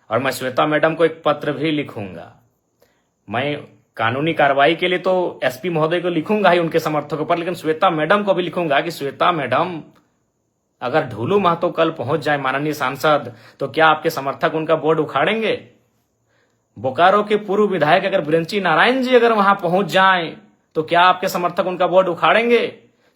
और मैं श्वेता मैडम को एक पत्र भी लिखूंगा। मैं कानूनी कार्रवाई के लिए तो एसपी महोदय को लिखूंगा ही उनके समर्थकों पर, लेकिन श्वेता मैडम को भी लिखूंगा कि श्वेता मैडम, अगर ढूलू महतो कल पहुंच जाए माननीय सांसद, तो क्या आपके समर्थक उनका बोर्ड उखाड़ेंगे? बोकारो के पूर्व विधायक अगर बिरंची नारायण जी अगर वहां पहुंच जाएं, तो क्या आपके समर्थक उनका बोर्ड उखाड़ेंगे?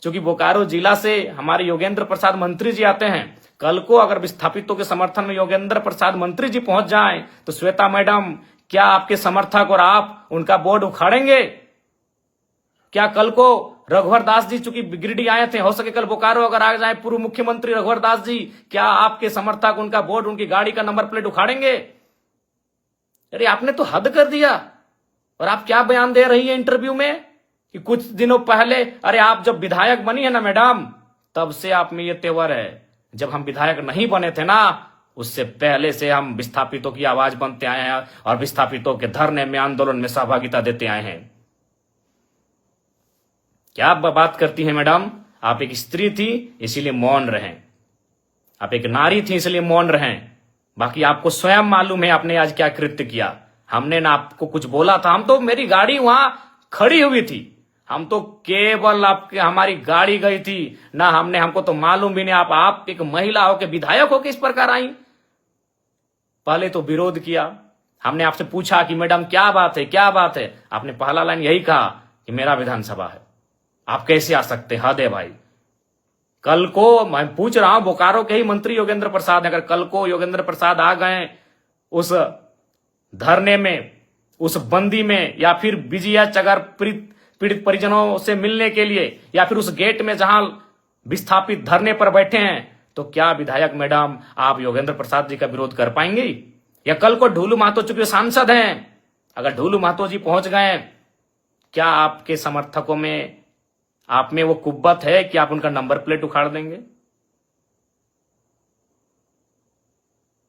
क्योंकि बोकारो जिला से हमारे योगेंद्र प्रसाद मंत्री जी आते हैं। कल को अगर विस्थापितों के समर्थन में योगेंद्र प्रसाद मंत्री जी पहुंच जाएं, तो श्वेता मैडम, क्या आपके समर्थक और आप उनका बोर्ड उखाड़ेंगे? क्या कल को रघुवर दास जी चूंकि गिरिडीह आए थे, हो सके कल बोकारो अगर आ जाए पूर्व मुख्यमंत्री रघुवर दास जी, क्या आपके समर्थक उनका बोर्ड, उनकी गाड़ी का नंबर प्लेट उखाड़ेंगे? अरे आपने तो हद कर दिया। और आप क्या बयान दे रही है इंटरव्यू में कि कुछ दिनों पहले, अरे आप जब विधायक बनी है ना मैडम, तब से आप में ये तेवर है। जब हम विधायक नहीं बने थे ना, उससे पहले से हम विस्थापितों की आवाज बनते आए हैं और विस्थापितों के धरने में, आंदोलन में सहभागिता देते आए हैं। क्या आप बात करती हैं मैडम? आप एक स्त्री थी इसीलिए मौन रहें, आप एक नारी थी इसलिए मौन रहें। बाकी आपको स्वयं मालूम है आपने आज क्या कृत्य किया। हमने ना आपको कुछ बोला था, हम तो, मेरी गाड़ी वहां खड़ी हुई थी, हम तो केवल आपके, हमारी गाड़ी गई थी ना, हमको तो मालूम भी नहीं। आप एक महिला हो के विधायक हो के इस प्रकार आई। पहले तो विरोध किया, हमने आपसे पूछा कि मैडम क्या बात है, क्या बात है? आपने पहला लाइन यही कहा कि मेरा विधानसभा है, आप कैसे आ सकते? हद है भाई। कल को मैं पूछ रहा हूं, बोकारो के ही मंत्री योगेंद्र प्रसाद, अगर कल को योगेंद्र प्रसाद आ गए उस धरने में, उस बंदी में, या फिर बीजीएच अगर पीड़ित परिजनों से मिलने के लिए, या फिर उस गेट में जहां विस्थापित धरने पर बैठे हैं, तो क्या विधायक मैडम आप योगेंद्र प्रसाद जी का विरोध कर पाएंगी? या कल को ढूलू महतो चूंकि सांसद हैं, अगर ढूलू महतो जी पहुंच गए, क्या आपके समर्थकों में, आप में वो कुव्वत है कि आप उनका नंबर प्लेट उखाड़ देंगे?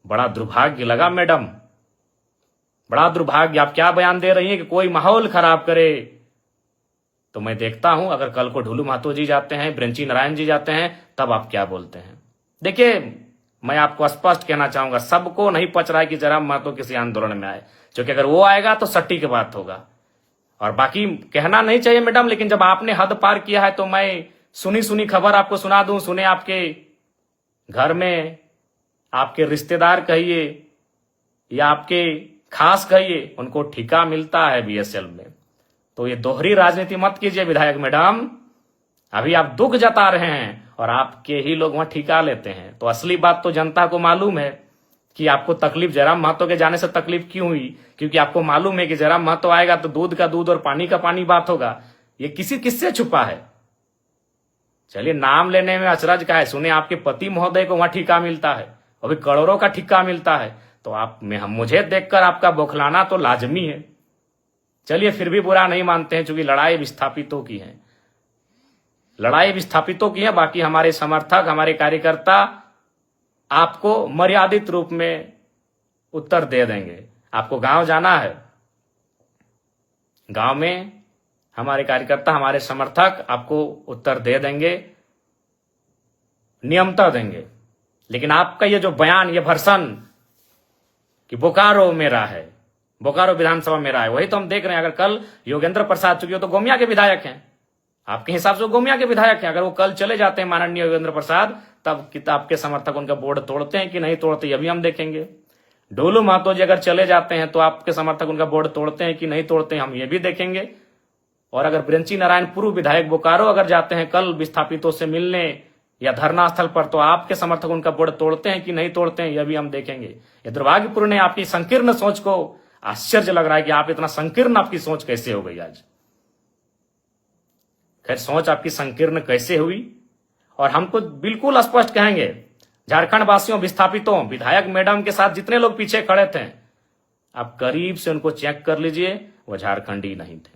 बड़ा दुर्भाग्य लगा मैडम, बड़ा दुर्भाग्य। आप क्या बयान दे रही हैं कि कोई माहौल खराब करे? तो मैं देखता हूं अगर कल को ढूलू महतो जी जाते हैं, बिरंची नारायण जी जाते हैं, तब आप क्या बोलते हैं। देखिए, मैं आपको स्पष्ट कहना चाहूंगा, सबको नहीं पच रहा है कि जयराम महतो किसी आंदोलन में आए, क्योंकि अगर वो आएगा तो सट्टी की बात होगा। और बाकी कहना नहीं चाहिए मैडम, लेकिन जब आपने हद पार किया है तो मैं सुनी सुनी खबर आपको सुना दूं। सुने आपके घर में आपके रिश्तेदार कहिए या आपके खास कहिए, उनको ठिका मिलता है बीएसएल में। तो ये दोहरी राजनीति मत कीजिए विधायक मैडम। अभी आप दुख जता रहे हैं और आपके ही लोग वहां ठिका लेते हैं। तो असली बात तो जनता को मालूम है कि आपको तकलीफ जयराम महतो के जाने से तकलीफ क्यों हुई, क्योंकि आपको मालूम है कि जयराम महतो आएगा तो दूध का दूध और पानी का पानी बात होगा। ये किससे छुपा है? चलिए, नाम लेने में अचरज का है। सुने आपके पति महोदय को वहां ठिका मिलता है, अभी करोड़ों का ठिका मिलता है, तो आप में मुझे देखकर आपका बौखलाना तो लाजमी है। चलिए, फिर भी बुरा नहीं मानते हैं, क्योंकि लड़ाई विस्थापितों की है, लड़ाई विस्थापितों की है। बाकी हमारे समर्थक, हमारे कार्यकर्ता आपको मर्यादित रूप में उत्तर दे देंगे। आपको गांव जाना है, गांव में हमारे कार्यकर्ता, हमारे समर्थक आपको उत्तर दे देंगे, नियमता देंगे। लेकिन आपका ये जो बयान, ये भर्सन कि बोकारो मेरा है, बोकारो विधानसभा मेरा है, वही तो हम देख रहे हैं। अगर कल योगेंद्र प्रसाद, चूंकि वो तो गोमिया के विधायक हैं, आपके हिसाब से गोमिया के विधायक हैं, अगर वो कल चले जाते हैं माननीय योगेंद्र प्रसाद, तब आपके समर्थक उनका बोर्ड तोड़ते हैं कि नहीं तोड़ते, ये भी हम देखेंगे। ढोलू महतो जी अगर चले जाते हैं तो आपके समर्थक उनका बोर्ड तोड़ते हैं कि नहीं तोड़ते हैं, हम ये भी देखेंगे। और अगर बिरंची नारायण पूर्व विधायक बोकारो अगर जाते हैं कल विस्थापितों से मिलने या धरना स्थल पर, तो आपके समर्थक उनका बोर्ड तोड़ते हैं कि नहीं तोड़ते हैं, यह भी हम देखेंगे। ये दुर्भाग्यपूर्ण है, आपकी संकीर्ण सोच को आश्चर्य लग रहा है कि आप इतना संकीर्ण, आपकी सोच कैसे हो गई आज। खैर, सोच आपकी संकीर्ण कैसे हुई, और हमको बिल्कुल स्पष्ट कहेंगे, झारखंड वासियों, विस्थापितों, विधायक मैडम के साथ जितने लोग पीछे खड़े थे, आप करीब से उनको चेक कर लीजिए, वो झारखंडी नहीं थे।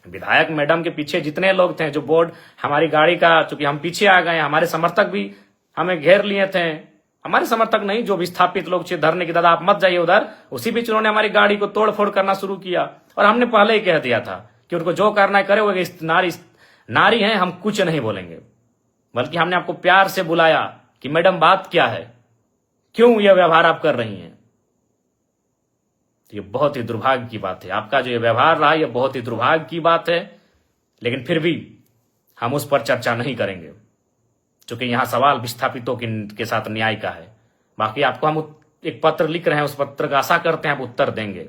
विधायक मैडम के पीछे जितने लोग थे, जो बोर्ड, हमारी गाड़ी का, चूंकि हम पीछे आ गए, हमारे समर्थक भी हमें घेर लिए थे, हमारे समर्थक नहीं, जो विस्थापित लोग थे धरने की, दादा आप मत जाइए उधर, उसी बीच उन्होंने हमारी गाड़ी को तोड़ फोड़ करना शुरू किया। और हमने पहले ही कह दिया था कि उनको जो करना है करे, वो नारी हैं, हम कुछ नहीं बोलेंगे। बल्कि हमने आपको प्यार से बुलाया कि मैडम बात क्या है, क्यों यह व्यवहार आप कर रही हैं। तो ये बहुत ही दुर्भाग्य की बात है। आपका जो ये व्यवहार रहा ये बहुत ही दुर्भाग्य की बात है, लेकिन फिर भी हम उस पर चर्चा नहीं करेंगे, क्योंकि यहां सवाल विस्थापितों के साथ न्याय का है। बाकी आपको हम एक पत्र लिख रहे हैं, उस पत्र का आशा करते हैं आप उत्तर देंगे।